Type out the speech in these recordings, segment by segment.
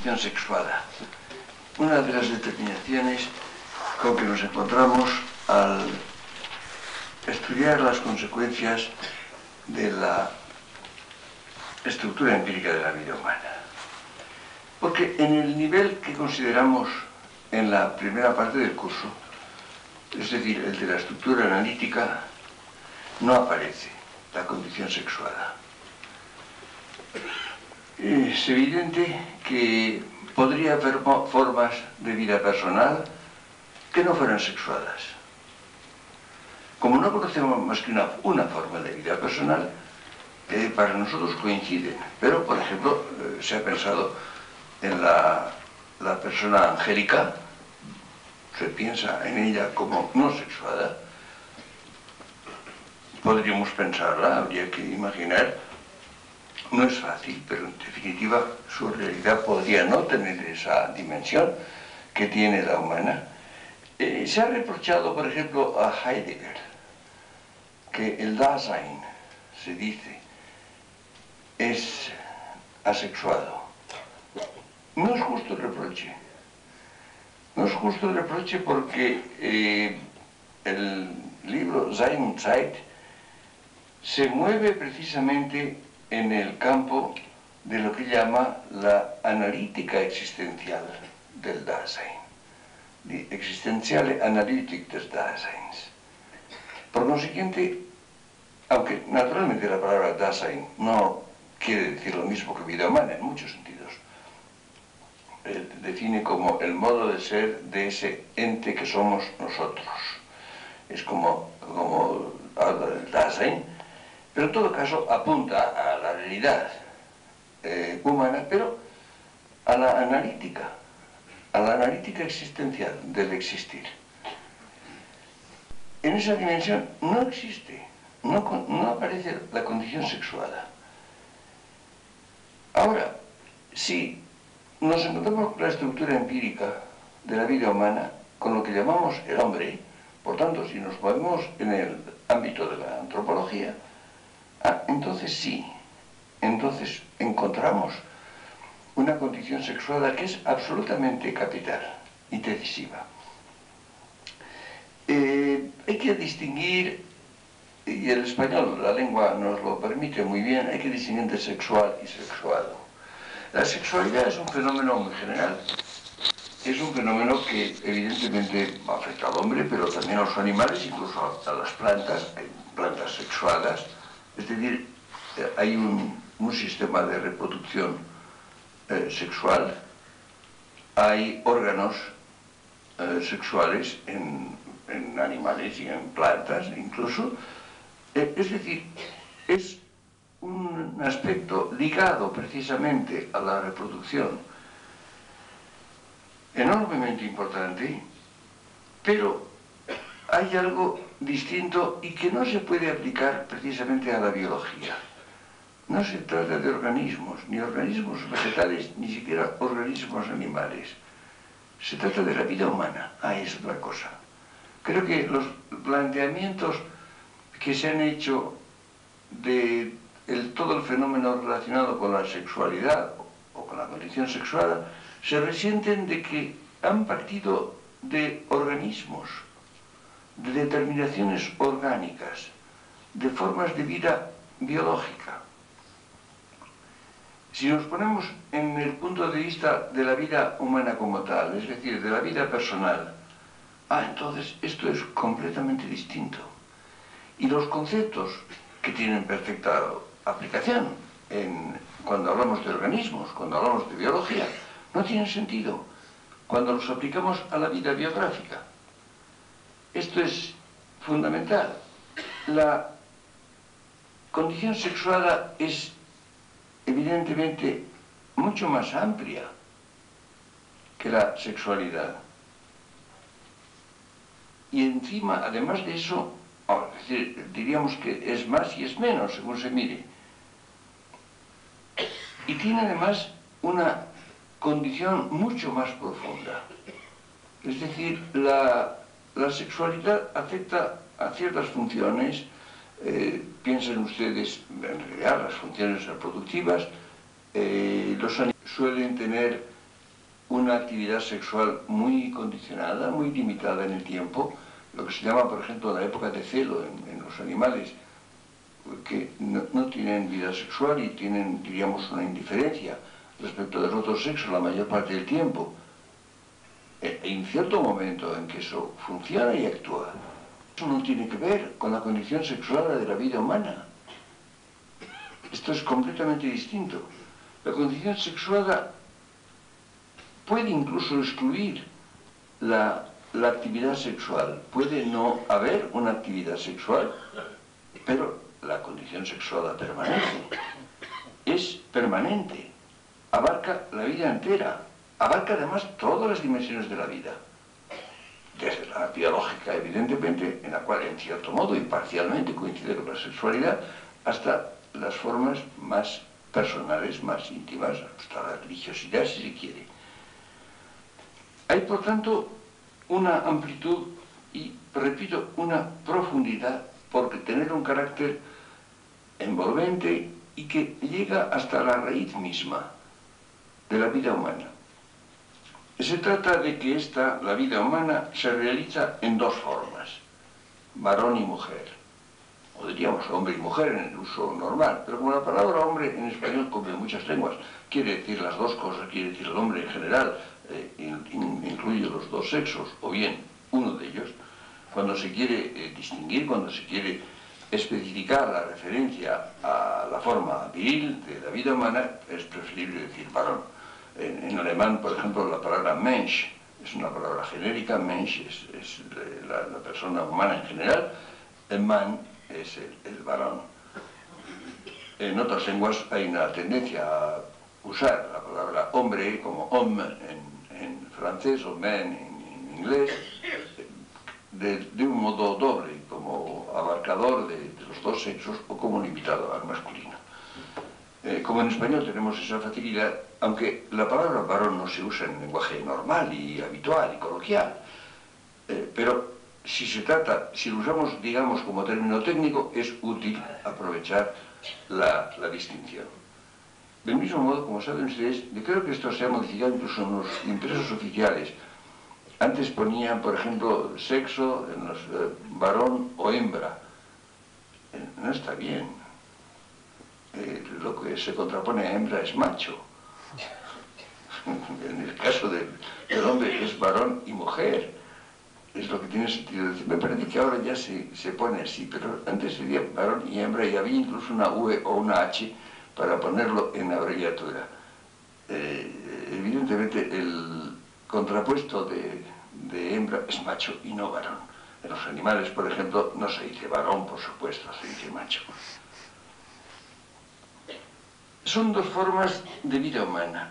condición sexuada. Una de las determinaciones con que nos encontramos al estudiar las consecuencias de la estructura empírica de la vida humana. Porque en el nivel que consideramos en la primera parte del curso, es decir, el de la estructura analítica, no aparece la condición sexuada. Es evidente que podría haber formas de vida personal que no fueran sexuadas. Como no conocemos más que una forma de vida personal, para nosotros coinciden. Pero, por ejemplo, se ha pensado en la persona angélica, se piensa en ella como no sexuada. Podríamos pensarla, habría que imaginar. No es fácil, pero en definitiva su realidad podría no tener esa dimensión que tiene la humana. Se ha reprochado, por ejemplo, a Heidegger que el Dasein, se dice, es asexuado. No es justo el reproche. No es justo el reproche porque el libro Sein und Zeit se mueve precisamente en el campo de lo que llama la analítica existencial del Dasein, die existenziale Analytik des Daseins. Por consiguiente, aunque naturalmente la palabra Dasein no quiere decir lo mismo que vida humana en muchos sentidos, define como el modo de ser de ese ente que somos nosotros. Es como habla del Dasein, pero en todo caso apunta a la realidad humana, pero a la analítica existencial del existir. En esa dimensión no existe, no aparece la condición sexuada. Ahora, si nos encontramos con la estructura empírica de la vida humana, con lo que llamamos el hombre, por tanto, si nos movemos en el ámbito de la antropología, entonces sí, entonces encontramos una condición sexuada que es absolutamente capital y decisiva. Hay que distinguir, y el español, la lengua nos lo permite muy bien, hay que distinguir entre sexual y sexuado. La sexualidad es un fenómeno muy general. Es un fenómeno que evidentemente afecta al hombre, pero también a los animales, incluso a las plantas. Hay plantas sexuadas, es decir, hay un sistema de reproducción sexual, hay órganos sexuales en animales y en plantas incluso. Es decir, es un aspecto ligado precisamente a la reproducción enormemente importante, pero hay algo distinto y que no se puede aplicar precisamente a la biología. No se trata de organismos, ni organismos vegetales, ni siquiera organismos animales. Se trata de la vida humana. Es otra cosa. Creo que los planteamientos que se han hecho de todo el fenómeno relacionado con la sexualidad o con la condición sexual se resienten de que han partido de organismos, de determinaciones orgánicas, de formas de vida biológica. Si nos ponemos en el punto de vista de la vida humana como tal, es decir, de la vida personal, entonces esto es completamente distinto. Y los conceptos que tienen perfecta aplicación cuando hablamos de organismos, cuando hablamos de biología, no tienen sentido cuando los aplicamos a la vida biográfica. Esto es fundamental. La condición sexuada es evidentemente mucho más amplia que la sexualidad. Y encima, además de eso, es decir, diríamos que es más y es menos, según se mire. Y tiene además una condición mucho más profunda. Es decir, la sexualidad afecta a ciertas funciones. Piensen ustedes, en realidad, las funciones reproductivas. Los animales suelen tener una actividad sexual muy condicionada, muy limitada en el tiempo, lo que se llama, por ejemplo, la época de celo en los animales, que no tienen vida sexual y tienen, diríamos, una indiferencia respecto del otro sexo la mayor parte del tiempo. En cierto momento en que eso funciona y actúa, eso no tiene que ver con la condición sexual de la vida humana. Esto es completamente distinto. La condición sexuada puede incluso excluir la actividad sexual. Puede no haber una actividad sexual, pero la condición sexuada permanece. Es permanente. Abarca la vida entera. Abarca además todas las dimensiones de la vida. Desde la biológica, evidentemente, en la cual en cierto modo y parcialmente coincide con la sexualidad, hasta las formas más personales, más íntimas, hasta la religiosidad, si se quiere. Hay, por tanto, una amplitud y, repito, una profundidad, porque tener un carácter envolvente y que llega hasta la raíz misma de la vida humana. Se trata de que la vida humana, se realiza en dos formas, varón y mujer, o diríamos hombre y mujer en el uso normal, pero como la palabra hombre en español, como en muchas lenguas, quiere decir las dos cosas, quiere decir el hombre en general, incluye los dos sexos, o bien uno de ellos, cuando se quiere distinguir, cuando se quiere especificar la referencia a la forma viril de la vida humana, es preferible decir varón. En alemán, por ejemplo, la palabra Mensch es una palabra genérica. Mensch es la persona humana en general. El Mann es el varón. En otras lenguas hay una tendencia a usar la palabra hombre como homme en francés o man en inglés, de un modo doble, como abarcador de los dos sexos o como limitado al masculino. Como en español tenemos esa facilidad, aunque la palabra varón no se usa en lenguaje normal y habitual y coloquial, pero si lo usamos, digamos, como término técnico, es útil aprovechar la distinción. Del mismo modo, como saben ustedes, yo creo que esto se ha modificado incluso en los impresos oficiales. Antes ponían, por ejemplo, sexo en los varón o hembra. No está bien. Lo que se contrapone a hembra es macho. En el caso del hombre es varón y mujer. Es lo que tiene sentido decir. Me parece que ahora ya se pone así, pero antes sería varón y hembra y había incluso una V o una H para ponerlo en abreviatura. Evidentemente el contrapuesto de hembra es macho y no varón. En los animales, por ejemplo, no se dice varón, por supuesto, se dice macho. Son dos formas de vida humana.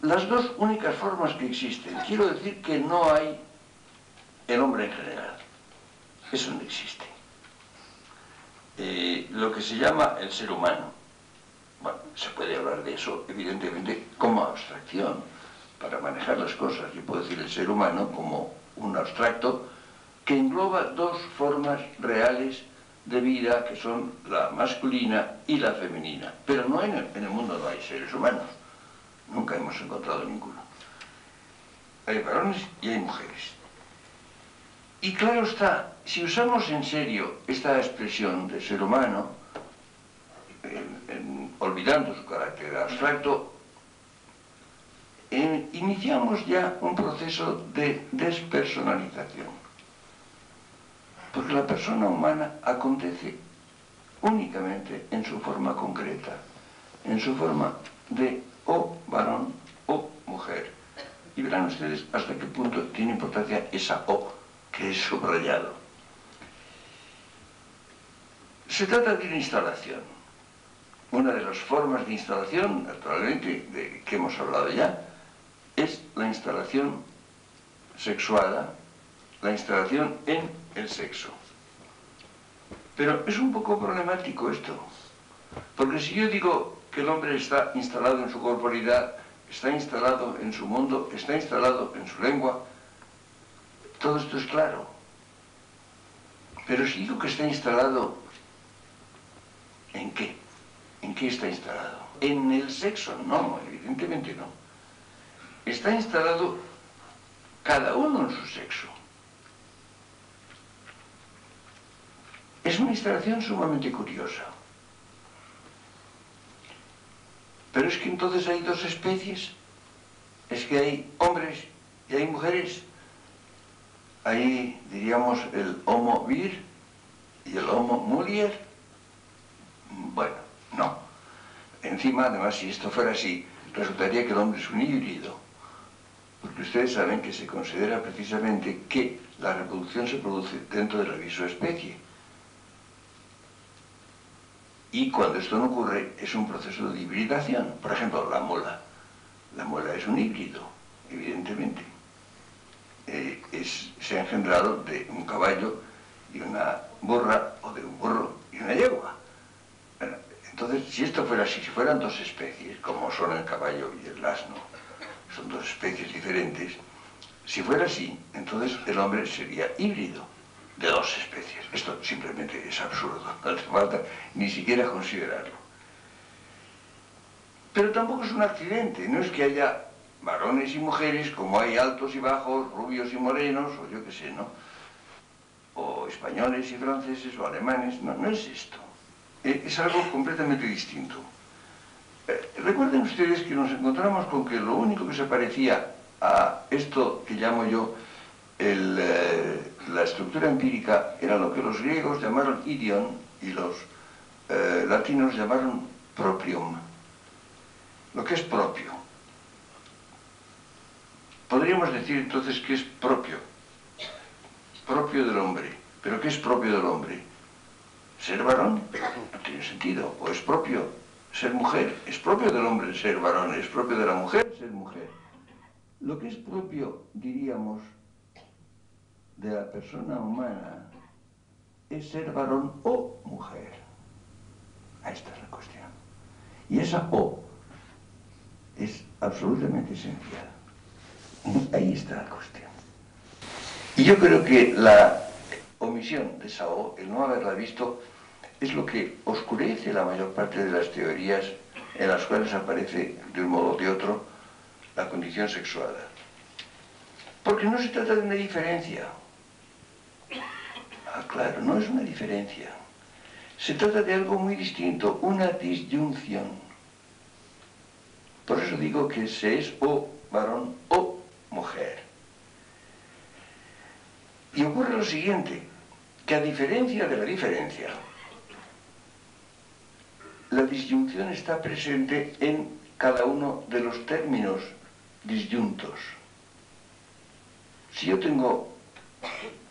Las dos únicas formas que existen. Quiero decir que no hay el hombre en general. Eso no existe. Lo que se llama el ser humano. Bueno, se puede hablar de eso, evidentemente, como abstracción, para manejar las cosas. Yo puedo decir el ser humano como un abstracto que engloba dos formas reales de vida, que son la masculina y la femenina. Pero no en el mundo no hay seres humanos. Nunca hemos encontrado ninguno. Hay varones y hay mujeres. Y claro está, si usamos en serio esta expresión de ser humano, olvidando su carácter abstracto, iniciamos ya un proceso de despersonalización. Porque la persona humana acontece únicamente en su forma concreta, en su forma de o varón o mujer. Y verán ustedes hasta qué punto tiene importancia esa O que es subrayado. Se trata de una instalación. Una de las formas de instalación, naturalmente, de que hemos hablado ya, es la instalación sexuada, la instalación en el sexo. Pero es un poco problemático esto, porque si yo digo que el hombre está instalado en su corporalidad, está instalado en su mundo, está instalado en su lengua, todo esto es claro. Pero si digo que está instalado, ¿en qué? ¿En qué está instalado? En el sexo, no, evidentemente no. Está está instalado cada uno en su sexo. Es una instalación sumamente curiosa. Pero es que entonces hay dos especies. Es que hay hombres y hay mujeres. Hay, diríamos, el homo vir y el homo mulier. Bueno, no. Encima, además, si esto fuera así, resultaría que el hombre es un híbrido. Porque ustedes saben que se considera precisamente que la reproducción se produce dentro de la misma especie. Y cuando esto no ocurre, es un proceso de hibridación. Por ejemplo, la mola. La mola es un híbrido, evidentemente. Se ha engendrado de un caballo y una burra, o de un burro y una yegua. Bueno, entonces, si esto fuera así, si fueran dos especies, como son el caballo y el asno, son dos especies diferentes, si fuera así, entonces el hombre sería híbrido de dos especies. Esto simplemente es absurdo, no hace falta ni siquiera considerarlo. Pero tampoco es un accidente, no es que haya varones y mujeres como hay altos y bajos, rubios y morenos, o yo qué sé, ¿no? O españoles y franceses o alemanes, no, no es esto. Es algo completamente distinto. Recuerden ustedes que nos encontramos con que lo único que se parecía a esto que llamo yo la estructura empírica era lo que los griegos llamaron idion y los latinos llamaron proprium. Lo que es propio. Podríamos decir entonces que es propio del hombre. ¿Pero qué es propio del hombre? ¿Ser varón? No tiene sentido. ¿O es propio ser mujer? Es propio del hombre ser varón, es propio de la mujer ser mujer. Lo que es propio, diríamos, de la persona humana es ser varón o mujer. Ahí está la cuestión. Y esa O es absolutamente esencial. Ahí está la cuestión. Y yo creo que la omisión de esa O, el no haberla visto, es lo que oscurece la mayor parte de las teorías en las cuales aparece de un modo o de otro la condición sexual. Porque no se trata de una diferencia. Ah, claro, no es una diferencia. Se trata de algo muy distinto, una disyunción. Por eso digo que se es o varón o mujer. Y ocurre lo siguiente, que a diferencia de la diferencia, la disyunción está presente en cada uno de los términos disyuntos. Si yo tengo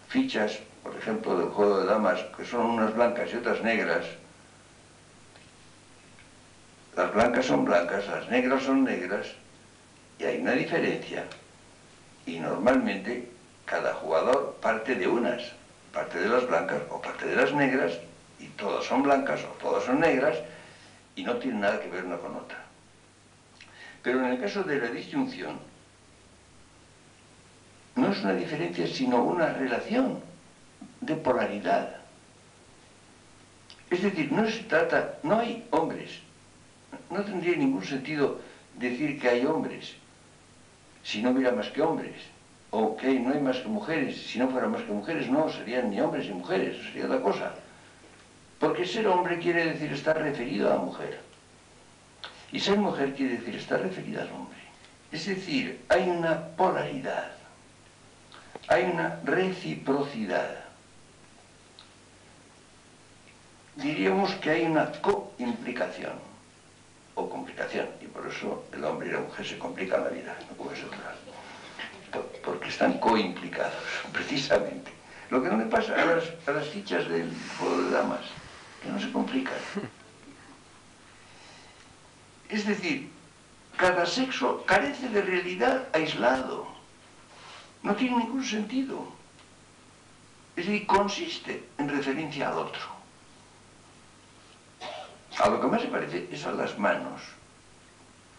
fichas, por ejemplo, del juego de damas, que son unas blancas y otras negras, las blancas son blancas, las negras son negras, y hay una diferencia. Y normalmente cada jugador parte de unas, parte de las blancas o parte de las negras, y todas son blancas o todas son negras, y no tienen nada que ver una con otra. Pero en el caso de la disyunción, no es una diferencia, sino una relación de polaridad. Es decir, no se trata, no hay hombres. No tendría ningún sentido decir que hay hombres si no hubiera más que hombres. O que no hay más que mujeres. Si no fueran más que mujeres, no, serían ni hombres ni mujeres, sería otra cosa. Porque ser hombre quiere decir estar referido a la mujer. Y ser mujer quiere decir estar referida al hombre. Es decir, hay una polaridad. Hay una reciprocidad. Diríamos que hay una coimplicación o complicación, y por eso el hombre y la mujer se complican la vida, no puede ser otra. Porque están coimplicados, precisamente. Lo que no le pasa a las fichas del juego de damas, que no se complican. Es decir, cada sexo carece de realidad aislado. No tiene ningún sentido. Es decir, consiste en referencia al otro. A lo que más se parece es a las manos.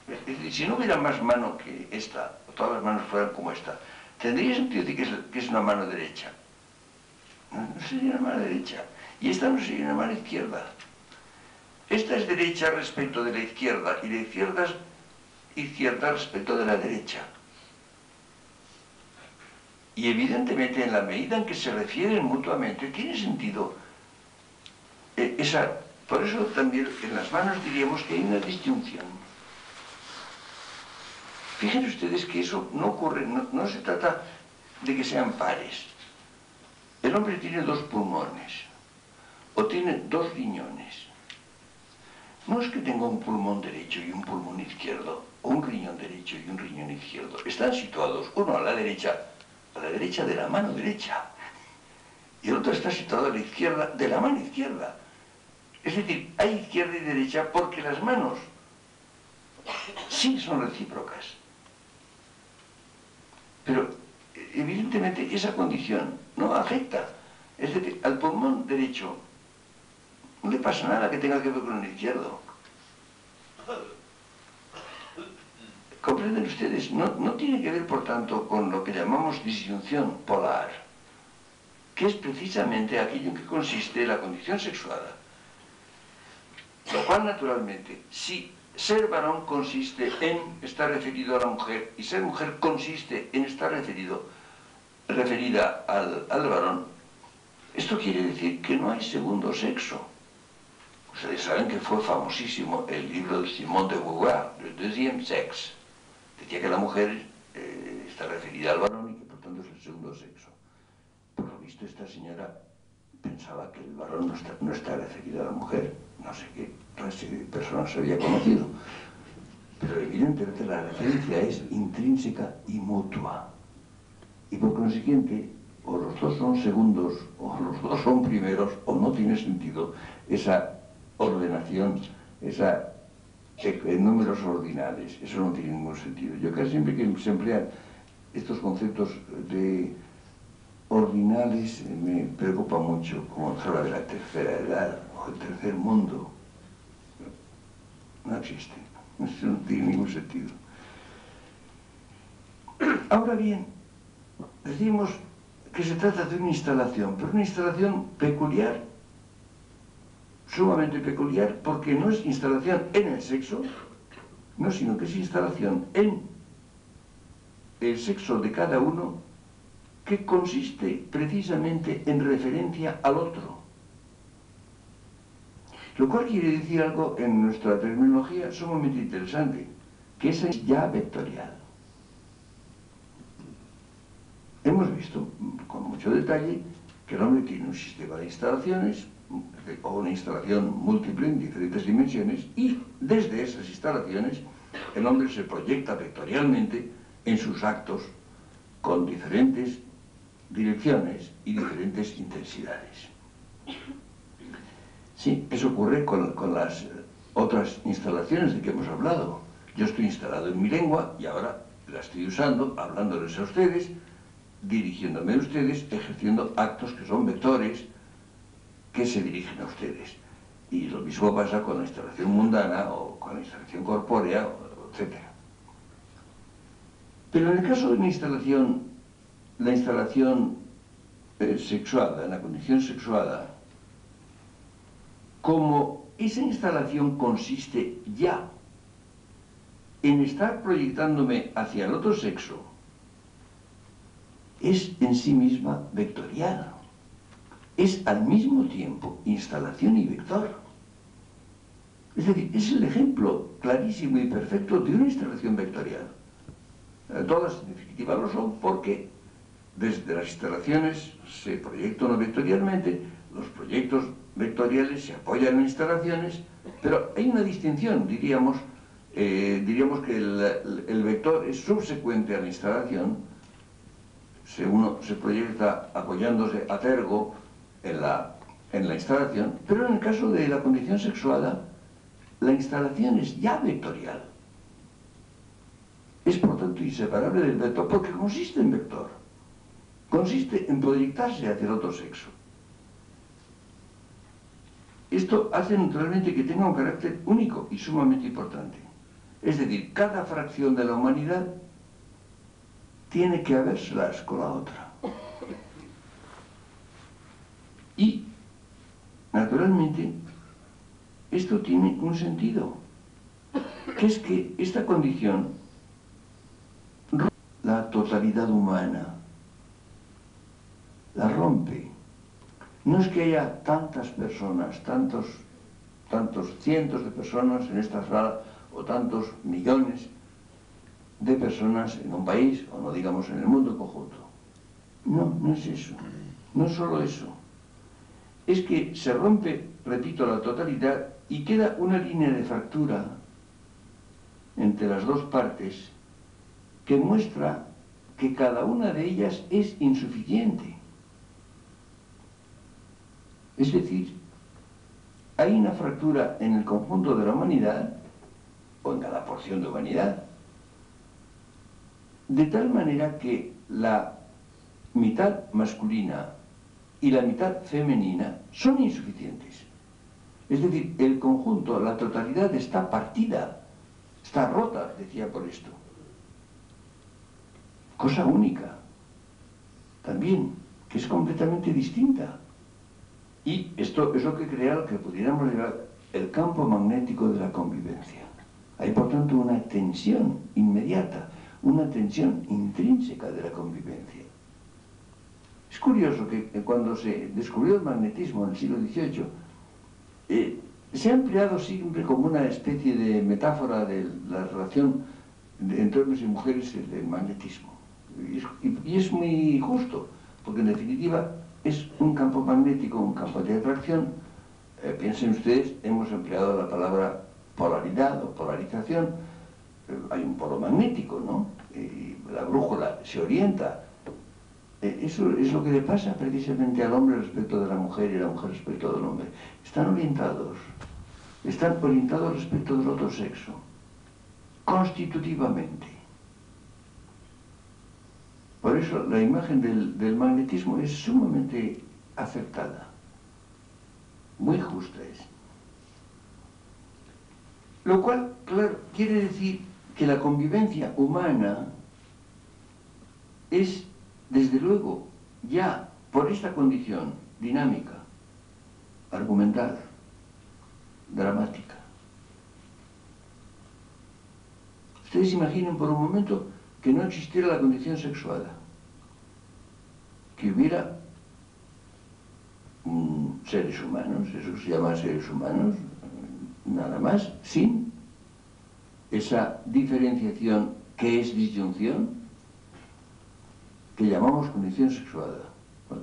Es decir, si no hubiera más mano que esta, o todas las manos fueran como esta, ¿tendría sentido decir que es una mano derecha? No sería una mano derecha. Y esta no sería una mano izquierda. Esta es derecha respecto de la izquierda, y la izquierda es izquierda respecto de la derecha. Y evidentemente en la medida en que se refieren mutuamente, tiene sentido esa... Por eso también en las manos diríamos que hay una distinción. Fíjense ustedes que eso no ocurre, no se trata de que sean pares. El hombre tiene dos pulmones, o tiene dos riñones. No es que tenga un pulmón derecho y un pulmón izquierdo, o un riñón derecho y un riñón izquierdo. Están situados uno a la derecha de la mano derecha, y el otro está situado a la izquierda de la mano izquierda. Es decir, hay izquierda y derecha porque las manos sí son recíprocas. Pero evidentemente esa condición no afecta. Es decir, al pulmón derecho no le pasa nada que tenga que ver con el izquierdo. ¿Comprenden ustedes? No tiene que ver, por tanto, con lo que llamamos disyunción polar, que es precisamente aquello en que consiste la condición sexuada. Lo cual, naturalmente, si ser varón consiste en estar referido a la mujer y ser mujer consiste en estar referida al varón, esto quiere decir que no hay segundo sexo. Ustedes saben que fue famosísimo el libro de Simone de Beauvoir, Le Deuxième Sexe. Decía que la mujer está referida al varón y que por tanto es el segundo sexo. Por lo visto esta señora pensaba que el varón no está referido a la mujer. No sé qué clase de persona se había conocido. Pero evidentemente la referencia es intrínseca y mutua. Y por consiguiente, o los dos son segundos, o los dos son primeros, o no tiene sentido esa ordenación, en números ordinales. Eso no tiene ningún sentido. Yo casi siempre que se emplean estos conceptos de ordinales me preocupa mucho, como se habla de la tercera edad o el tercer mundo. No existe. Eso no tiene ningún sentido. Ahora bien, decimos que se trata de una instalación, pero una instalación peculiar, sumamente peculiar, porque no es instalación en el sexo, no, sino que es instalación en el sexo de cada uno, que consiste precisamente en referencia al otro. Lo cual quiere decir algo en nuestra terminología sumamente interesante, que es ya vectorial. Hemos visto con mucho detalle que el hombre tiene un sistema de instalaciones, o una instalación múltiple en diferentes dimensiones, y desde esas instalaciones el hombre se proyecta vectorialmente en sus actos con diferentes direcciones y diferentes intensidades. Sí, eso ocurre con las otras instalaciones de que hemos hablado. Yo estoy instalado en mi lengua y ahora la estoy usando, hablándoles a ustedes, dirigiéndome a ustedes, ejerciendo actos que son vectores que se dirigen a ustedes. Y lo mismo pasa con la instalación mundana o con la instalación corpórea, etc. Pero en el caso de una instalación, la instalación sexuada, en la condición sexuada, como esa instalación consiste ya en estar proyectándome hacia el otro sexo, es en sí misma vectorial. Es al mismo tiempo instalación y vector. Es decir, es el ejemplo clarísimo y perfecto de una instalación vectorial. Todas en definitiva lo son porque desde las instalaciones se proyecta uno vectorialmente, los proyectos vectoriales se apoyan en instalaciones, pero hay una distinción, diríamos que el vector es subsecuente a la instalación. Uno se proyecta apoyándose a tergo en la instalación, pero en el caso de la condición sexuada, la instalación es ya vectorial. Es por tanto inseparable del vector porque consiste en vector. Consiste en proyectarse hacia el otro sexo. Esto hace naturalmente que tenga un carácter único y sumamente importante. Es decir, cada fracción de la humanidad tiene que habérselas con la otra. Y, naturalmente, esto tiene un sentido, que es que esta condición rompe la totalidad humana, la rompe. No es que haya tantas personas, tantos cientos de personas en esta sala, o tantos millones de personas en un país, o no digamos en el mundo en conjunto. No, no es eso. No es solo eso. Es que se rompe, repito, la totalidad y queda una línea de fractura entre las dos partes que muestra que cada una de ellas es insuficiente. Es decir, hay una fractura en el conjunto de la humanidad, o en cada porción de humanidad, de tal manera que la mitad masculina y la mitad femenina son insuficientes. Es decir, el conjunto, la totalidad está partida, está rota, decía por esto. Cosa única, también, que es completamente distinta. Y esto es lo que crea lo que pudiéramos llamar el campo magnético de la convivencia. Hay, por tanto, una tensión inmediata, una tensión intrínseca de la convivencia. Es curioso que cuando se descubrió el magnetismo en el siglo XVIII, se ha empleado siempre como una especie de metáfora de la relación entre hombres y mujeres del magnetismo. Y es muy justo, porque en definitiva es un campo magnético, un campo de atracción. Piensen ustedes, hemos empleado la palabra polaridad o polarización. Hay un polo magnético, ¿no? La brújula se orienta. Eso es lo que le pasa precisamente al hombre respecto de la mujer y a la mujer respecto del hombre. Están orientados respecto del otro sexo, constitutivamente. Por eso la imagen del magnetismo es sumamente acertada, muy justa es. Lo cual, claro, quiere decir que la convivencia humana es, desde luego, ya por esta condición dinámica, argumental, dramática. Ustedes imaginen por un momento que no existiera la condición sexuada, que hubiera seres humanos, eso se llama seres humanos, nada más, sin esa diferenciación que es disyunción, que llamamos condición sexuada.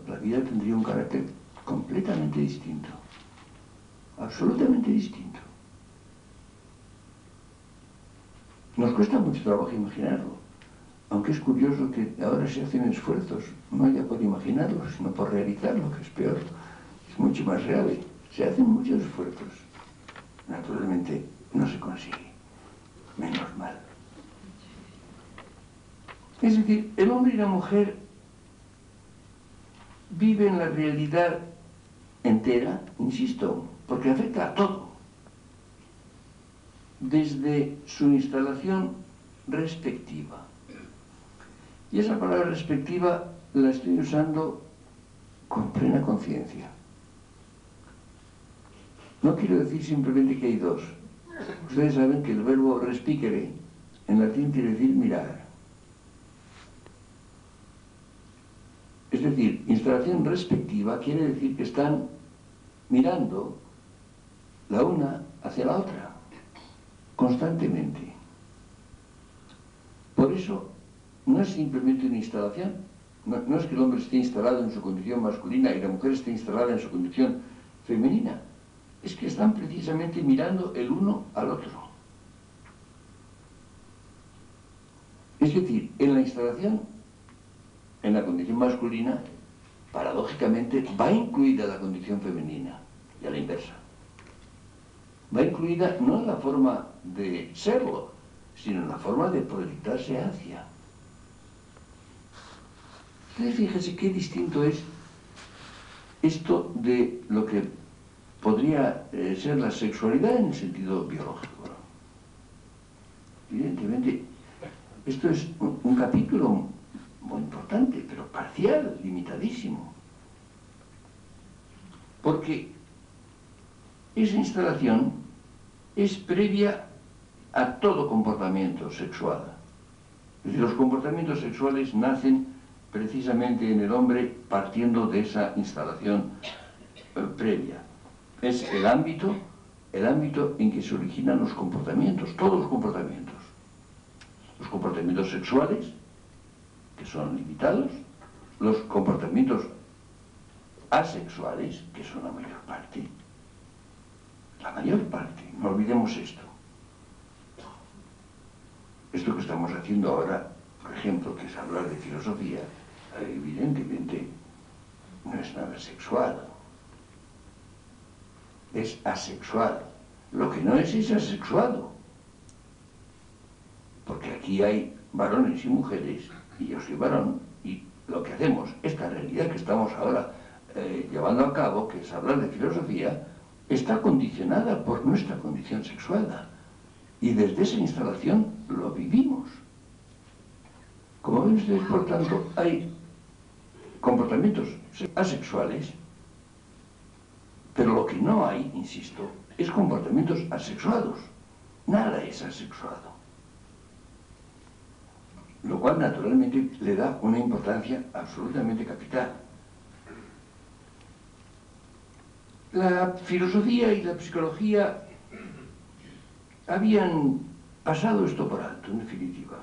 La vida tendría un carácter completamente distinto, absolutamente distinto. Nos cuesta mucho trabajo imaginarlo, aunque es curioso que ahora se hacen esfuerzos, no ya por imaginarlo, sino por realizarlo, que es peor, es mucho más real. Se hacen muchos esfuerzos. Naturalmente no se consigue, menos mal. Es decir, el hombre y la mujer viven la realidad entera, insisto, porque afecta a todo, desde su instalación respectiva. Y esa palabra respectiva la estoy usando con plena conciencia. No quiero decir simplemente que hay dos. Ustedes saben que el verbo respicere en latín quiere decir mirar. Es decir, instalación respectiva quiere decir que están mirando la una hacia la otra, constantemente. Por eso, no es simplemente una instalación, no es que el hombre esté instalado en su condición masculina y la mujer esté instalada en su condición femenina, es que están precisamente mirando el uno al otro. Es decir, en la instalación, en la condición masculina, paradójicamente va incluida la condición femenina, y a la inversa. Va incluida no en la forma de serlo, sino en la forma de proyectarse hacia. Entonces, fíjese qué distinto es esto de lo que podría ser la sexualidad en el sentido biológico, ¿no? Evidentemente, esto es un capítulo muy importante, pero parcial, limitadísimo. Porque esa instalación es previa a todo comportamiento sexual. Es decir, los comportamientos sexuales nacen precisamente en el hombre partiendo de esa instalación previa. Es el ámbito en que se originan los comportamientos, todos los comportamientos. Los comportamientos sexuales, que son limitados, los comportamientos asexuales, que son la mayor parte. La mayor parte, no olvidemos esto. Esto que estamos haciendo ahora, por ejemplo, que es hablar de filosofía, evidentemente no es nada sexual. Es asexual. Lo que no es asexuado. Porque aquí hay varones y mujeres, y yo soy varón, y lo que hacemos, esta realidad que estamos ahora llevando a cabo, que es hablar de filosofía, está condicionada por nuestra condición sexual. Y desde esa instalación lo vivimos. Como ven ustedes, por tanto, hay comportamientos asexuales, pero lo que no hay, insisto, es comportamientos asexuados. Nada es asexuado. Lo cual, naturalmente, le da una importancia absolutamente capital. La filosofía y la psicología habían pasado esto por alto, en definitiva.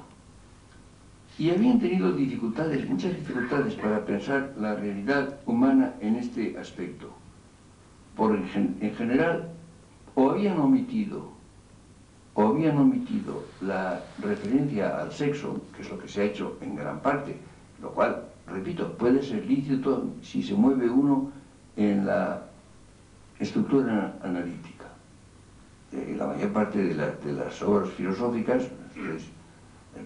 Y habían tenido dificultades, muchas dificultades para pensar la realidad humana en este aspecto. En general, o habían omitido la referencia al sexo, que es lo que se ha hecho en gran parte, lo cual, repito, puede ser lícito si se mueve uno en la estructura analítica. La mayor parte de las obras filosóficas,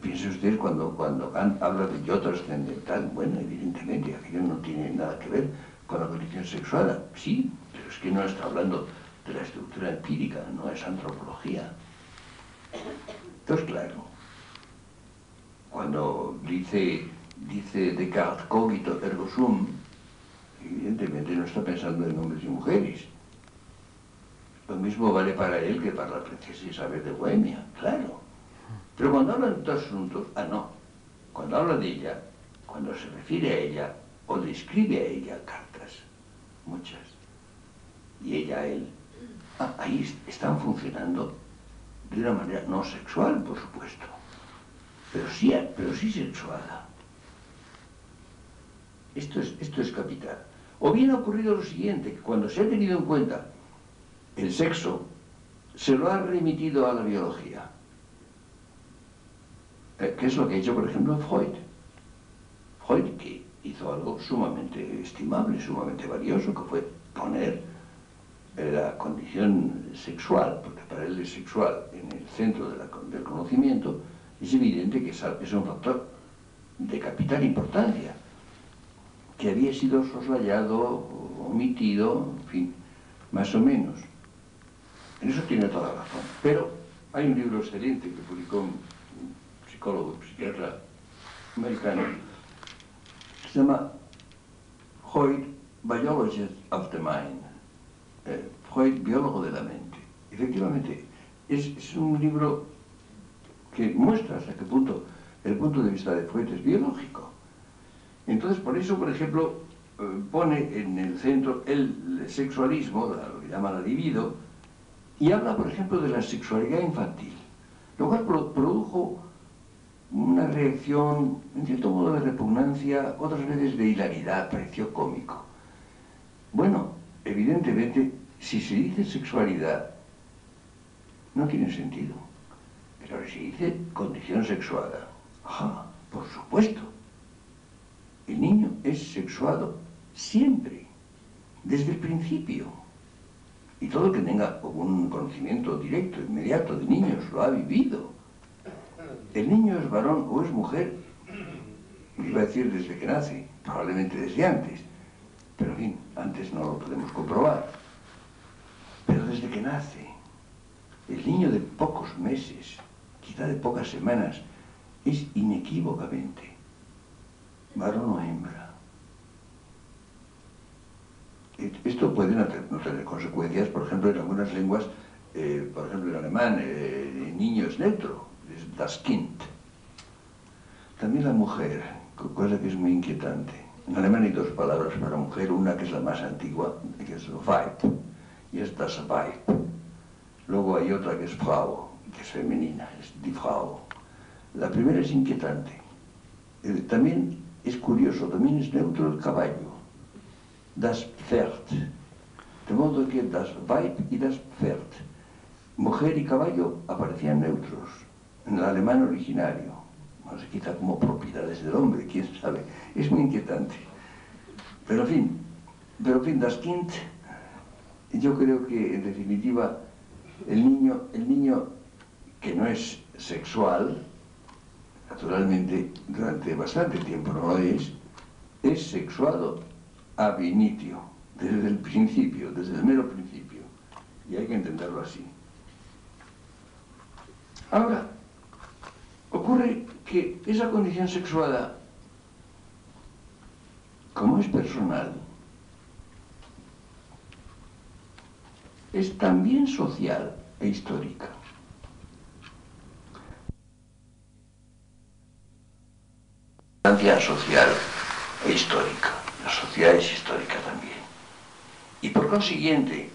piensen ustedes cuando Kant habla de yo trascendental, bueno, evidentemente, aquello no tiene nada que ver con la condición sexual, sí, pero es que no está hablando de la estructura empírica, no es antropología. Entonces, claro, cuando dice Descartes cogito ergo sum, evidentemente no está pensando en hombres y mujeres. Lo mismo vale para él que para la princesa Isabel de Bohemia, claro. Pero cuando habla de estos asuntos, no. Cuando habla de ella, cuando se refiere a ella, o le escribe a ella cartas, muchas, y ella a él, ahí están funcionando de una manera no sexual, por supuesto, pero sí sexuada. Esto es capital. O bien ha ocurrido lo siguiente, que cuando se ha tenido en cuenta el sexo, se lo ha remitido a la biología. ¿Qué es lo que ha hecho, por ejemplo, Freud? Freud, que hizo algo sumamente estimable, sumamente valioso, que fue poner la condición sexual, porque para él es sexual, en el centro del conocimiento, es evidente que es un factor de capital importancia, que había sido soslayado, omitido, en fin, más o menos. En eso tiene toda la razón. Pero hay un libro excelente que publicó un psicólogo, psiquiatra americano, que se llama Freud, Biologist of the Mind. Freud, biólogo de la mente. Efectivamente, es un libro que muestra hasta qué punto el punto de vista de Freud es biológico. Entonces, por eso, por ejemplo, pone en el centro el sexualismo, lo que llama la libido, y habla, por ejemplo, de la sexualidad infantil, lo cual produjo una reacción, en cierto modo, de repugnancia, otras veces de hilaridad, pareció cómico. Bueno, evidentemente, si se dice sexualidad, no tiene sentido. Pero si dice condición sexuada, por supuesto. El niño es sexuado siempre, desde el principio. Y todo el que tenga un conocimiento directo, inmediato de niños, lo ha vivido. El niño es varón o es mujer, iba a decir desde que nace, probablemente desde antes, pero en fin, antes no lo podemos comprobar. Pero desde que nace, el niño de pocos meses, quizá de pocas semanas, es inequívocamente varón o hembra. Esto puede no tener consecuencias, por ejemplo, en algunas lenguas, por ejemplo en alemán, el niño es neutro, es das Kind. También la mujer, cosa que es muy inquietante. En alemán hay dos palabras para mujer, una que es la más antigua, que es Weib, y es das Weib. Luego hay otra que es Frau, que es femenina, es die Frau. La primera es inquietante. También es curioso, también es neutro el caballo, das Pferd. De modo que das Weib y das Pferd, mujer y caballo, aparecían neutros en el alemán originario. No sé, quizá como propiedades del hombre, quién sabe. Es muy inquietante. Pero en fin, das Kind, yo creo que en definitiva el niño que no es sexual, naturalmente durante bastante tiempo no lo es sexuado ab initio, desde el principio, desde el mero principio. Y hay que entenderlo así. Ahora, ocurre que esa condición sexuada, como es personal, es también social e histórica. Social e histórica. La sociedad es histórica también. Y por consiguiente,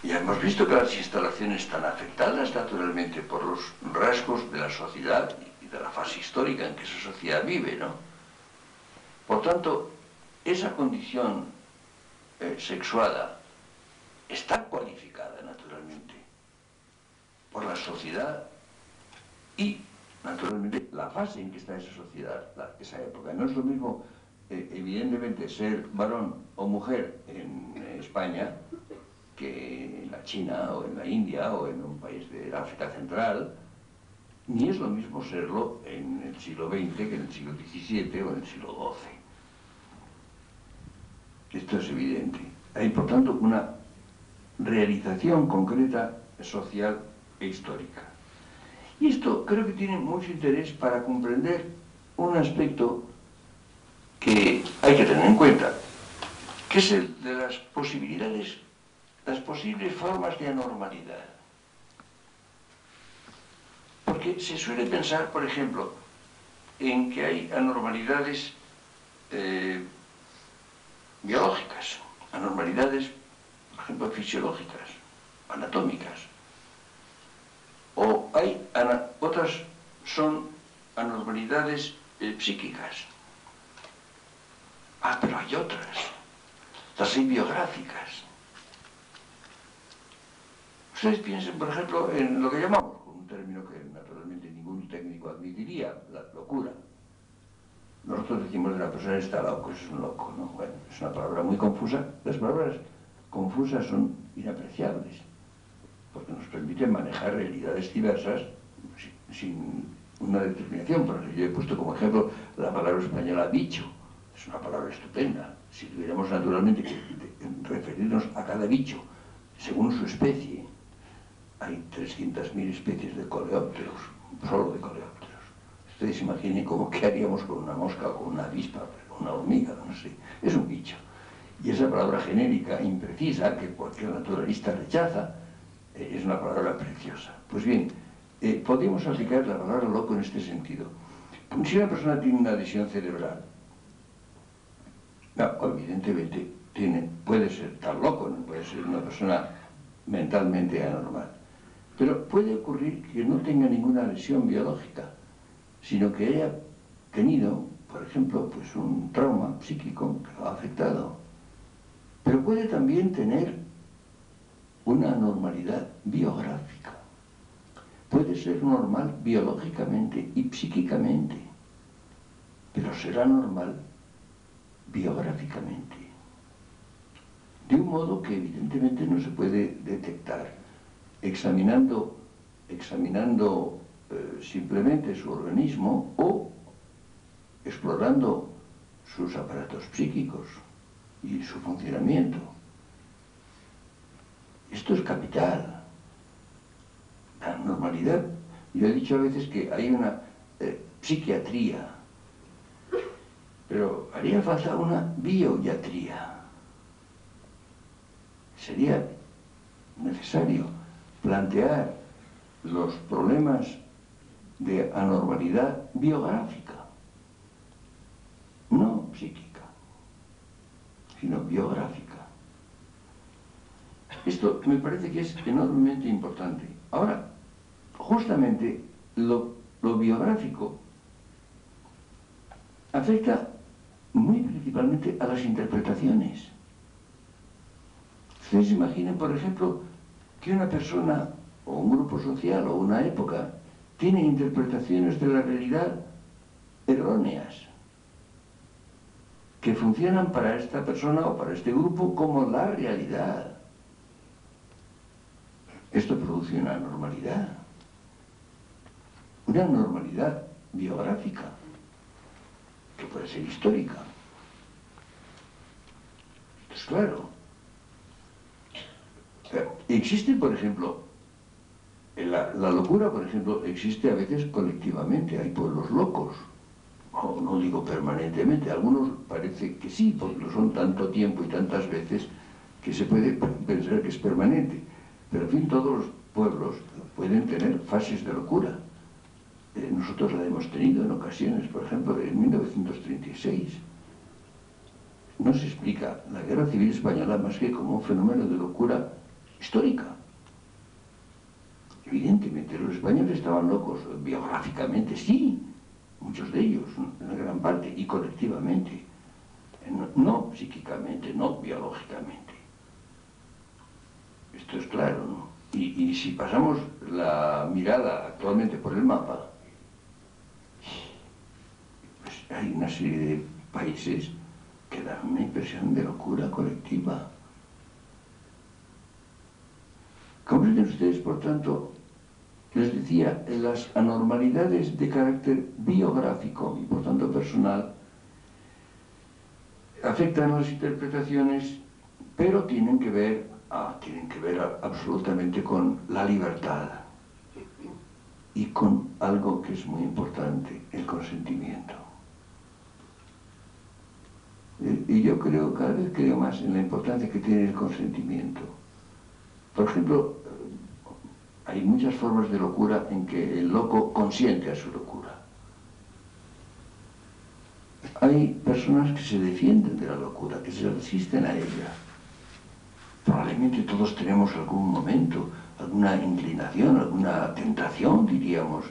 ya hemos visto que las instalaciones están afectadas naturalmente por los rasgos de la sociedad y de la fase histórica en que esa sociedad vive, ¿no? Por tanto, esa condición sexuada está cualificada naturalmente por la sociedad y naturalmente la fase en que está esa sociedad, esa época. No es lo mismo, evidentemente, ser varón o mujer en España que en la China o en la India o en un país de África Central, ni es lo mismo serlo en el siglo XX que en el siglo XVII o en el siglo XII. Esto es evidente. Hay, por tanto, una realización concreta, social e histórica. Y esto creo que tiene mucho interés para comprender un aspecto que hay que tener en cuenta, que es el de las posibilidades, las posibles formas de anormalidad. Porque se suele pensar, por ejemplo, en que hay anormalidades biológicas, anormalidades, por ejemplo, fisiológicas, anatómicas. O hay otras son anormalidades psíquicas. Pero hay otras, las hay biográficas. Ustedes piensen, por ejemplo, en lo que llamamos, con un término que naturalmente ningún técnico admitiría, la locura. Nosotros decimos que la persona está loco, es un loco, ¿no? Bueno, es una palabra muy confusa. Las palabras confusas son inapreciables, porque nos permiten manejar realidades diversas sin una determinación. Por ejemplo, yo he puesto como ejemplo la palabra española bicho. Es una palabra estupenda. Si tuviéramos naturalmente que referirnos a cada bicho según su especie, hay 300.000 especies de coleópteros, solo de coleópteros. Ustedes imaginen qué haríamos con una mosca o con una avispa, con una hormiga, no sé. Es un bicho. Y esa palabra genérica, imprecisa, que cualquier naturalista rechaza, es una palabra preciosa. Pues bien, podríamos aplicar la palabra loco en este sentido. Si una persona tiene una lesión cerebral, no, evidentemente puede ser tan loco, no puede ser una persona mentalmente anormal. Pero puede ocurrir que no tenga ninguna lesión biológica, sino que haya tenido, por ejemplo, pues un trauma psíquico que lo ha afectado. Pero puede también tener una anormalidad biográfica. Puede ser normal biológicamente y psíquicamente, pero será normal biográficamente. De un modo que evidentemente no se puede detectar examinando simplemente su organismo o explorando sus aparatos psíquicos y su funcionamiento. Esto es capital. La normalidad. Yo he dicho a veces que hay una psiquiatría, pero haría falta una bioiatría. Sería necesario plantear los problemas de anormalidad biográfica. psíquica, sino biográfica. Esto me parece que es enormemente importante. Ahora, justamente lo biográfico afecta muy principalmente a las interpretaciones. Ustedes imaginen, por ejemplo, que una persona o un grupo social o una época tiene interpretaciones de la realidad erróneas, que funcionan para esta persona o para este grupo como la realidad. Esto produce una normalidad biográfica, que puede ser histórica. Pues claro. Existe, por ejemplo, la locura, por ejemplo, existe a veces colectivamente, hay pueblos locos. No digo permanentemente, algunos parece que sí, porque lo son tanto tiempo y tantas veces que se puede pensar que es permanente. Pero en fin, todos los pueblos pueden tener fases de locura. Nosotros la hemos tenido en ocasiones, por ejemplo, en 1936. No se explica la Guerra Civil Española más que como un fenómeno de locura histórica. Evidentemente, los españoles estaban locos, biográficamente sí, muchos de ellos, una gran parte, y colectivamente, no psíquicamente, no biológicamente. Esto es claro, ¿no? Y si pasamos la mirada actualmente por el mapa, pues hay una serie de países que dan una impresión de locura colectiva. Comprenden ustedes, por tanto, les decía, las anormalidades de carácter biográfico y por tanto personal afectan a las interpretaciones, pero tienen que ver absolutamente con la libertad y con algo que es muy importante, el consentimiento. Y yo cada vez creo más en la importancia que tiene el consentimiento. Por ejemplo, hay muchas formas de locura en que el loco consiente a su locura. Hay personas que se defienden de la locura, que se resisten a ella. Probablemente todos tenemos algún momento, alguna inclinación, alguna tentación, diríamos,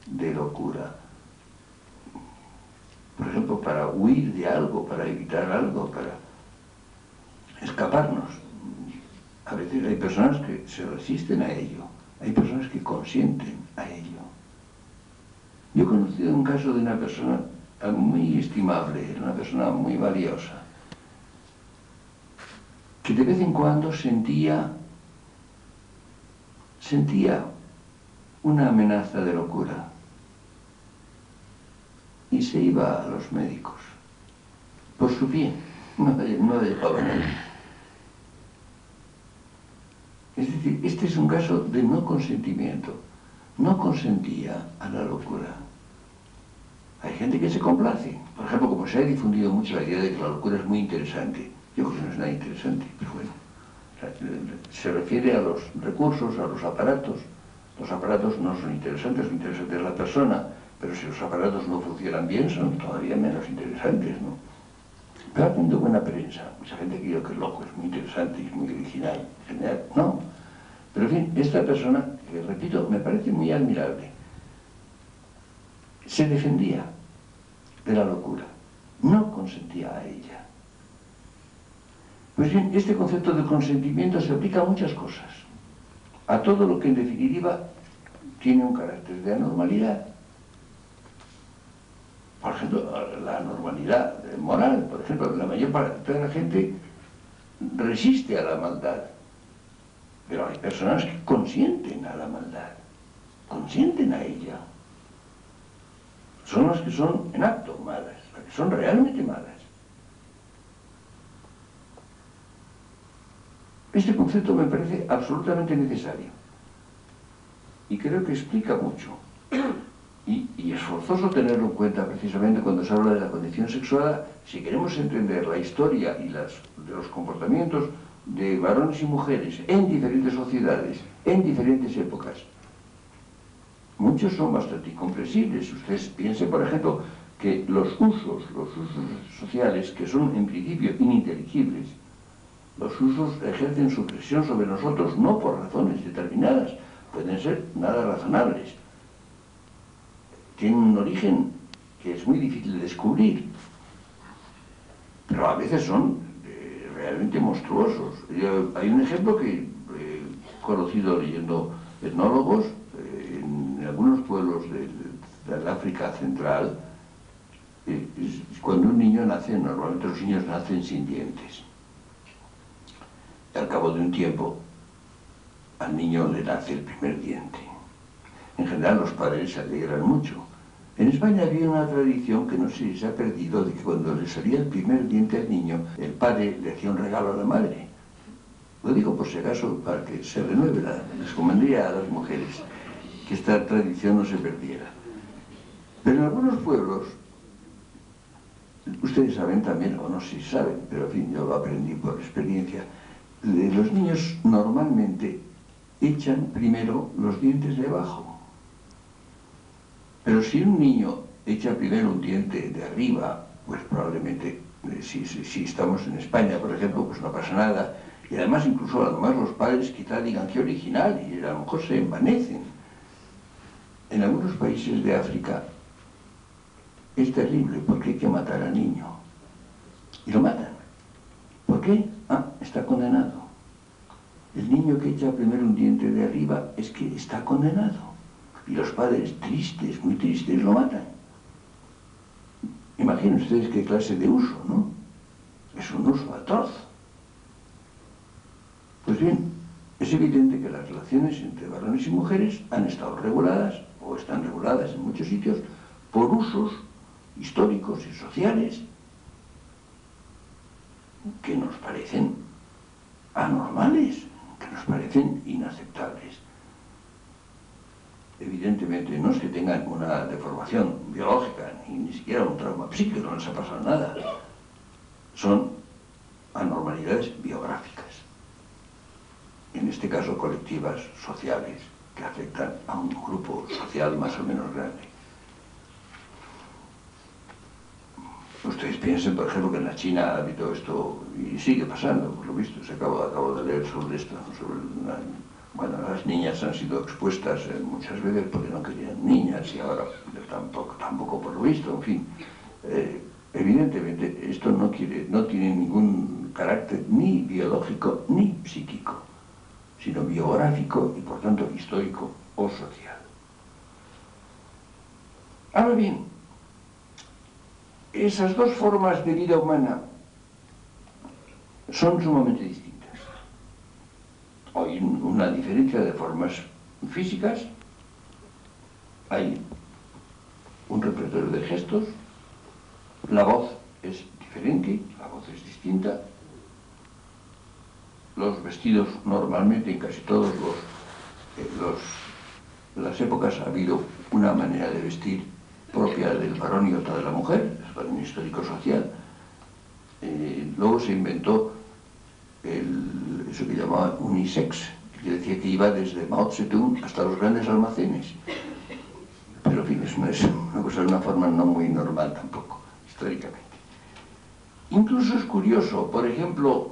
de locura. Por ejemplo, para huir de algo, para evitar algo, para escaparnos. A veces hay personas que se resisten a ello, hay personas que consienten a ello. Yo he conocido un caso de una persona muy estimable, una persona muy valiosa, que de vez en cuando sentía una amenaza de locura y se iba a los médicos por su bien, no dejaba nada. Es decir, este es un caso de no consentimiento. No consentía a la locura. Hay gente que se complace. Por ejemplo, como se ha difundido mucho la idea de que la locura es muy interesante. Yo creo que no es nada interesante, pero bueno. Se refiere a los recursos, a los aparatos. Los aparatos no son interesantes, lo interesante es la persona, pero si los aparatos no funcionan bien, son todavía menos interesantes, ¿no? Pero ha tenido buena prensa. Mucha gente cree que es loco, es muy interesante y es muy original. En general, no. Pero en fin, esta persona, que repito, me parece muy admirable, se defendía de la locura, no consentía a ella. Pues bien, este concepto de consentimiento se aplica a muchas cosas, a todo lo que en definitiva tiene un carácter de anormalidad. Por ejemplo, la anormalidad moral, por ejemplo, la mayor parte de la gente resiste a la maldad, pero hay personas que consienten a la maldad, consienten a ella. Son las que son en acto malas, las que son realmente malas. Este concepto me parece absolutamente necesario y creo que explica mucho. Y es forzoso tenerlo en cuenta precisamente cuando se habla de la condición sexual, si queremos entender la historia y de los comportamientos de varones y mujeres en diferentes sociedades, en diferentes épocas. Muchos son bastante incomprensibles. Ustedes piensen, por ejemplo, que los usos sociales, que son en principio ininteligibles, los usos ejercen su presión sobre nosotros no por razones determinadas, pueden ser nada razonables. Tienen un origen que es muy difícil de descubrir, pero a veces son realmente monstruosos. Hay un ejemplo que he conocido leyendo etnólogos en algunos pueblos del África Central. Cuando un niño nace, normalmente los niños nacen sin dientes. Y al cabo de un tiempo, al niño le nace el primer diente. En general los padres se alegran mucho. En España había una tradición que no sé si se ha perdido, de que cuando le salía el primer diente al niño, el padre le hacía un regalo a la madre. Lo digo por si acaso, para que se renueve. Les recomendaría a las mujeres que esta tradición no se perdiera. Pero en algunos pueblos, ustedes saben también, o no sé si saben, pero en fin, yo lo aprendí por experiencia, los niños normalmente echan primero los dientes de abajo. Pero si un niño echa primero un diente de arriba, pues probablemente, si estamos en España, por ejemplo, pues no pasa nada. Y además, incluso además los padres quizá digan qué original, y a lo mejor se envanecen. En algunos países de África es terrible porque hay que matar al niño. Y lo matan. ¿Por qué? Está condenado. El niño que echa primero un diente de arriba es que está condenado. Y los padres, tristes, muy tristes, lo matan. Imaginen ustedes qué clase de uso, ¿no? Es un uso atroz. Pues bien, es evidente que las relaciones entre varones y mujeres han estado reguladas, o están reguladas en muchos sitios, por usos históricos y sociales que nos parecen anormales, que nos parecen inaceptables. Evidentemente no es que tengan una deformación biológica, ni siquiera un trauma psíquico, no les ha pasado nada. Son anormalidades biográficas. En este caso colectivas, sociales, que afectan a un grupo social más o menos grande. Ustedes piensen, por ejemplo, que en la China ha habido esto, y sigue pasando, por lo visto. Acabo de leer sobre esto, bueno, las niñas han sido expuestas muchas veces porque no querían niñas, y ahora tampoco por lo visto, en fin. Evidentemente, esto no tiene ningún carácter ni biológico ni psíquico, sino biográfico y, por tanto, histórico o social. Ahora bien, esas dos formas de vida humana son sumamente distintas. Hay una diferencia de formas físicas, hay un repertorio de gestos, la voz es diferente, la voz es distinta, los vestidos normalmente en casi todas las épocas ha habido una manera de vestir propia del varón y otra de la mujer, es un histórico social. Luego se inventó eso que llamaban unisex, que decía que iba desde Mao Zedong hasta los grandes almacenes. Pero en fin, es una forma no muy normal tampoco, históricamente. Incluso es curioso, por ejemplo,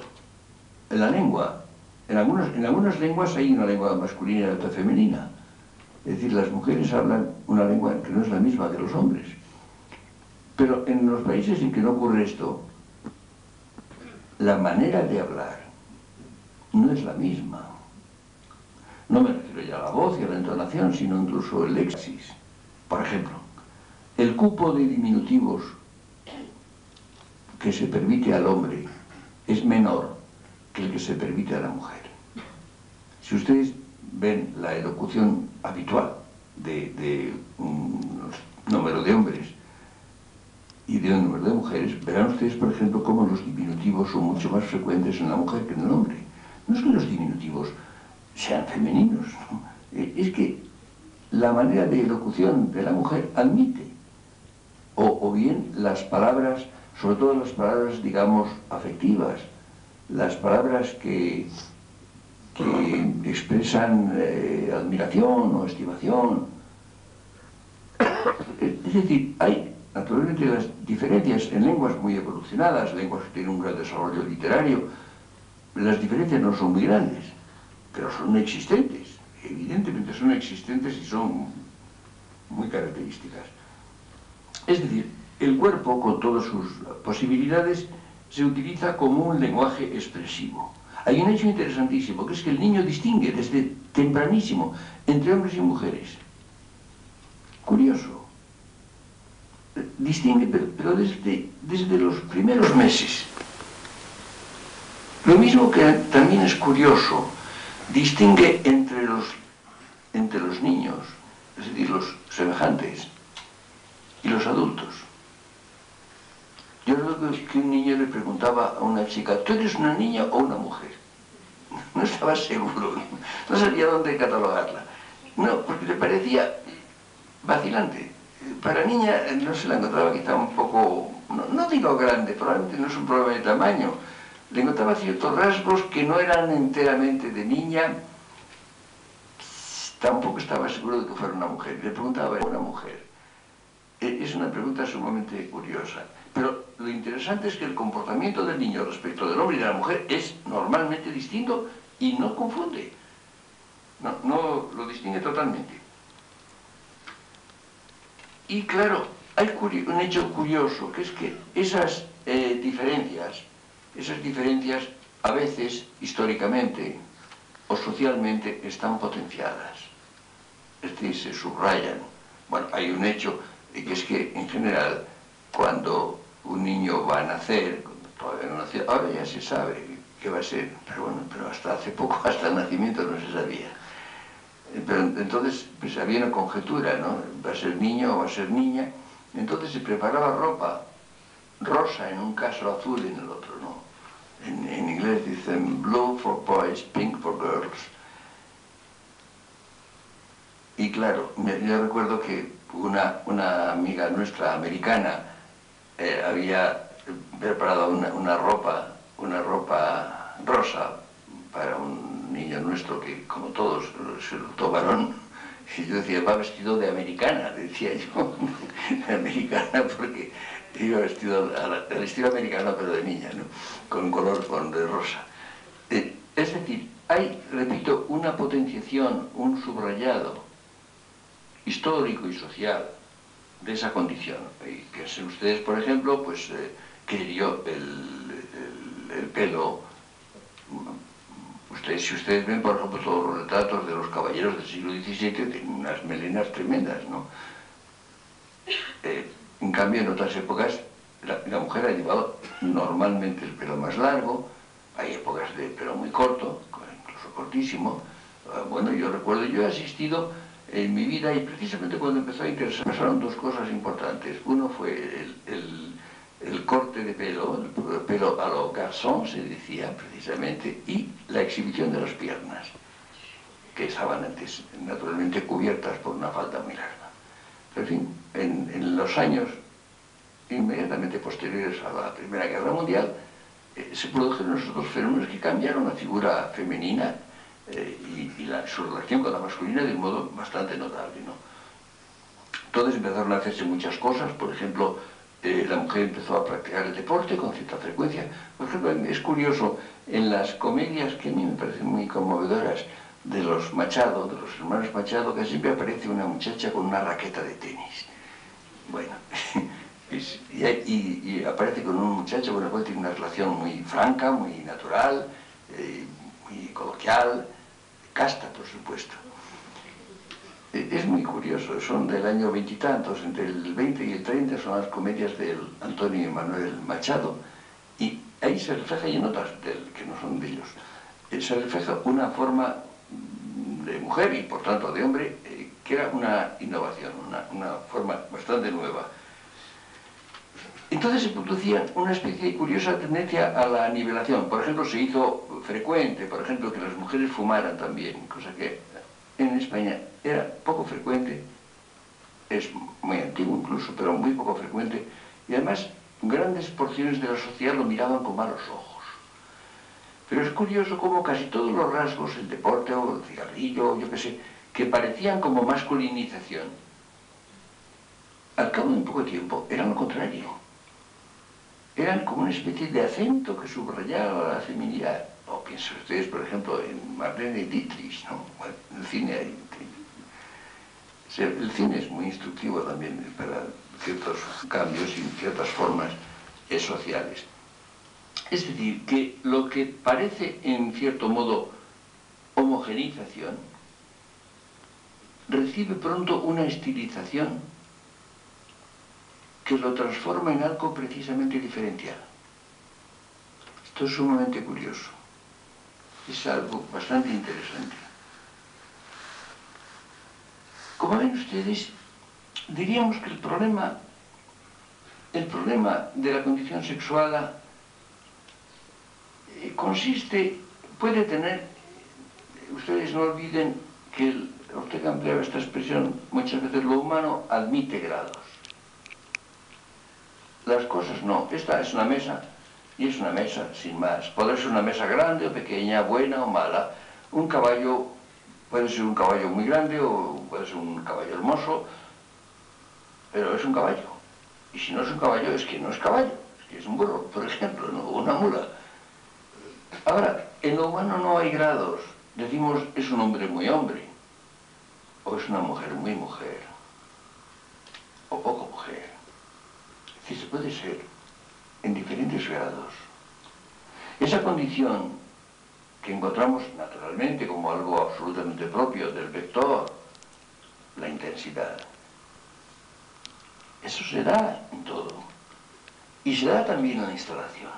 en la lengua. En algunas lenguas hay una lengua masculina y otra femenina. Es decir, las mujeres hablan una lengua que no es la misma que los hombres. Pero en los países en que no ocurre esto, la manera de hablar no es la misma. No me refiero ya a la voz y a la entonación, sino incluso el léxico. Por ejemplo, el cupo de diminutivos que se permite al hombre es menor que el que se permite a la mujer. Si ustedes ven la elocución habitual de un número de hombres y de un número de mujeres, verán ustedes, por ejemplo, cómo los diminutivos son mucho más frecuentes en la mujer que en el hombre. No es que los diminutivos sean femeninos, ¿no? Es que la manera de elocución de la mujer admite, o bien las palabras, sobre todo las palabras, digamos, afectivas, las palabras que expresan admiración o estimación. Es decir, hay Naturalmente las diferencias en lenguas muy evolucionadas, lenguas que tienen un gran desarrollo literario, las diferencias no son muy grandes, pero son existentes. Evidentemente son existentes y son muy características. Es decir, el cuerpo, con todas sus posibilidades, se utiliza como un lenguaje expresivo. Hay un hecho interesantísimo, que es que el niño distingue desde tempranísimo entre hombres y mujeres. Curioso. Distingue, pero desde los primeros meses. Lo mismo que también es curioso, distingue entre los niños, es decir, los semejantes, y los adultos. Yo recuerdo que un niño le preguntaba a una chica, ¿tú eres una niña o una mujer? No estaba seguro, no sabía dónde catalogarla. No, porque le parecía vacilante. Para niña no se la encontraba quizá un poco, no digo grande, probablemente no es un problema de tamaño. Le encontraba ciertos rasgos que no eran enteramente de niña. Tampoco estaba seguro de que fuera una mujer. Le preguntaba, ¿era una mujer? Es una pregunta sumamente curiosa. Pero lo interesante es que el comportamiento del niño respecto del hombre y de la mujer es normalmente distinto y no confunde. No lo distingue totalmente. Y claro, hay un hecho curioso, que es que esas diferencias a veces, históricamente o socialmente, están potenciadas. Es decir, se subrayan. Bueno, hay un hecho que es que, en general, cuando un niño va a nacer, todavía no nació, ahora ya se sabe qué va a ser, pero bueno, pero hasta hace poco, hasta el nacimiento no se sabía. Pero entonces pues había una conjetura, ¿no? ¿Va a ser niño o va a ser niña? Entonces se preparaba ropa rosa en un caso, azul en el otro, ¿no? En inglés dicen blue for boys, pink for girls. Y claro, yo recuerdo que una amiga nuestra americana había preparado una ropa rosa para un niño nuestro que, como todos, se notó varón. Y yo decía, va vestido de americana, decía yo, de americana, porque iba vestido al estilo americano, pero de niña, ¿no? Con color de rosa. Es decir, hay, repito, una potenciación, un subrayado histórico y social de esa condición. Y que ustedes, por ejemplo, pues que yo el pelo, si ustedes ven, por ejemplo, todos los retratos de los caballeros del siglo XVII, tienen unas melenas tremendas, ¿no? En cambio, en otras épocas, la mujer ha llevado normalmente el pelo más largo, hay épocas de pelo muy corto, incluso cortísimo. Bueno, yo recuerdo, yo he asistido en mi vida, y precisamente cuando empezó a interesarme, pasaron dos cosas importantes. Uno fue el corte de pelo, el pelo a lo garçon, se decía precisamente, y la exhibición de las piernas, que estaban antes naturalmente cubiertas por una falda muy larga. Pero, en fin, en los años inmediatamente posteriores a la Primera Guerra Mundial, se produjeron esos dos fenómenos que cambiaron la figura femenina y su relación con la masculina de un modo bastante notable, ¿no? Entonces empezaron a hacerse muchas cosas. Por ejemplo, la mujer empezó a practicar el deporte con cierta frecuencia. Por ejemplo, es curioso, en las comedias que a mí me parecen muy conmovedoras de los Machado, de los hermanos Machado, que siempre aparece una muchacha con una raqueta de tenis. Bueno, y aparece con un muchacho con el cual tiene una relación muy franca, muy natural, muy coloquial, casta, por supuesto. Es muy curioso, son del año veintitantos, entre el 20 y el 30 son las comedias del Antonio Manuel Machado, y ahí se refleja, y en otras que no son de ellos, se refleja una forma de mujer y por tanto de hombre, que era una innovación, una forma bastante nueva. Entonces se producía una especie de curiosa tendencia a la nivelación. Por ejemplo, se hizo frecuente, por ejemplo, que las mujeres fumaran también, cosa que en España era poco frecuente, es muy antiguo incluso, pero muy poco frecuente, y además grandes porciones de la sociedad lo miraban con malos ojos. Pero es curioso cómo casi todos los rasgos, el deporte o el cigarrillo, yo qué sé, que parecían como masculinización, al cabo de un poco de tiempo eran lo contrario. Eran como una especie de acento que subrayaba la feminidad. O piensen ustedes, por ejemplo, en Marlene Dietrich, ¿no? Bueno, en el cine el cine es muy instructivo también para ciertos cambios y ciertas formas sociales. Es decir, que lo que parece en cierto modo homogeneización recibe pronto una estilización que lo transforma en algo precisamente diferencial. Esto es sumamente curioso. Es algo bastante interesante. Como ven ustedes, diríamos que el problema de la condición sexual puede tener, ustedes no olviden que Ortega empleaba esta expresión muchas veces: lo humano admite grados. Las cosas no. Esta es una mesa y es una mesa sin más. Puede ser una mesa grande o pequeña, buena o mala. Un caballo puede ser un caballo muy grande o puede ser un caballo hermoso, pero es un caballo. Y si no es un caballo, es que no es caballo, es que es un burro, por ejemplo, ¿no? O una mula. Ahora, en lo humano no hay grados. Decimos, es un hombre muy hombre, o es una mujer muy mujer, o poco mujer. Es decir, se puede ser en diferentes grados. Esa condición que encontramos naturalmente como algo absolutamente propio del vector, la intensidad, eso se da en todo. Y se da también en la instalación.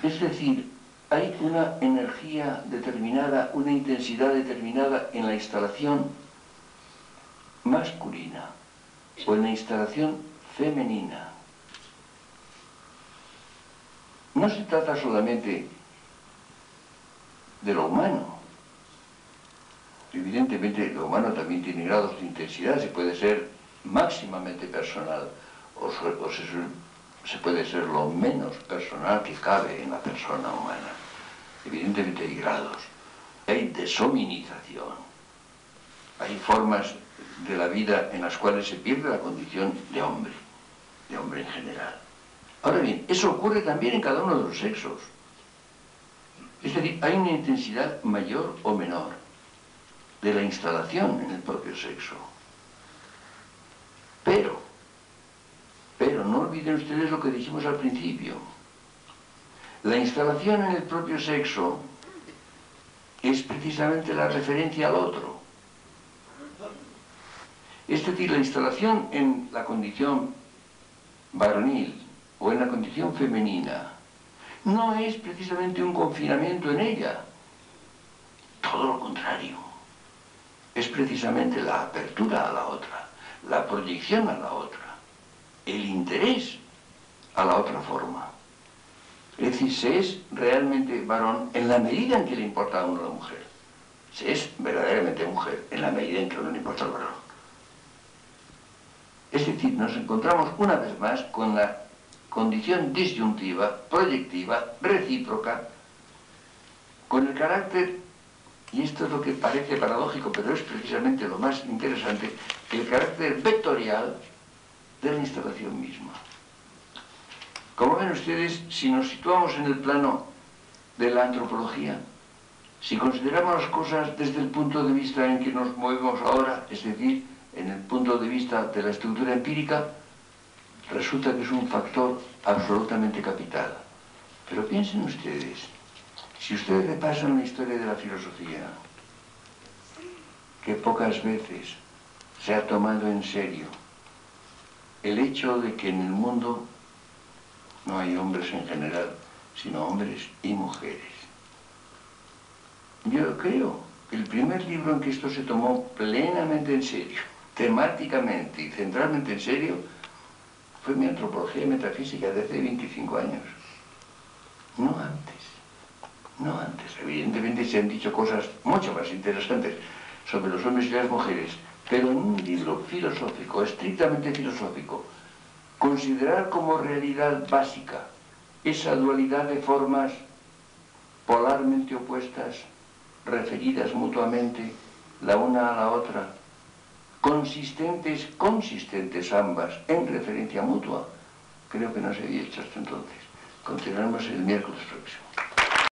Es decir, hay una energía determinada, una intensidad determinada en la instalación masculina o en la instalación femenina. No se trata solamente de lo humano. Evidentemente, lo humano también tiene grados de intensidad. Se puede ser máximamente personal o se puede ser lo menos personal que cabe en la persona humana. Evidentemente hay grados. Hay deshominización. Hay formas de la vida en las cuales se pierde la condición de hombre en general. Ahora bien, eso ocurre también en cada uno de los sexos. Es decir, hay una intensidad mayor o menor de la instalación en el propio sexo. Pero no olviden ustedes lo que dijimos al principio. La instalación en el propio sexo es precisamente la referencia al otro. Es decir, la instalación en la condición varonil o en la condición femenina no es precisamente un confinamiento en ella. Todo lo contrario. Es precisamente la apertura a la otra, la proyección a la otra, el interés a la otra forma. Es decir, se es realmente varón en la medida en que le importa a uno la mujer. Se es verdaderamente mujer en la medida en que a uno le importa el varón. Es decir, nos encontramos una vez más con la condición disyuntiva, proyectiva, recíproca, con el carácter, y esto es lo que parece paradójico, pero es precisamente lo más interesante, el carácter vectorial de la instalación misma. Como ven ustedes, si nos situamos en el plano de la antropología, si consideramos las cosas desde el punto de vista en que nos movemos ahora, es decir, en el punto de vista de la estructura empírica, resulta que es un factor absolutamente capital. Pero piensen ustedes, si ustedes repasan la historia de la filosofía, que pocas veces se ha tomado en serio el hecho de que en el mundo no hay hombres en general, sino hombres y mujeres. Yo creo que el primer libro en que esto se tomó plenamente en serio, temáticamente y centralmente en serio, fue mi antropología y metafísica de hace 25 años. No antes. No antes. Evidentemente se han dicho cosas mucho más interesantes sobre los hombres y las mujeres, pero en un libro filosófico, estrictamente filosófico, considerar como realidad básica esa dualidad de formas polarmente opuestas, referidas mutuamente la una a la otra, consistentes ambas, en referencia mutua, creo que no se había hecho hasta entonces. Continuaremos el miércoles próximo.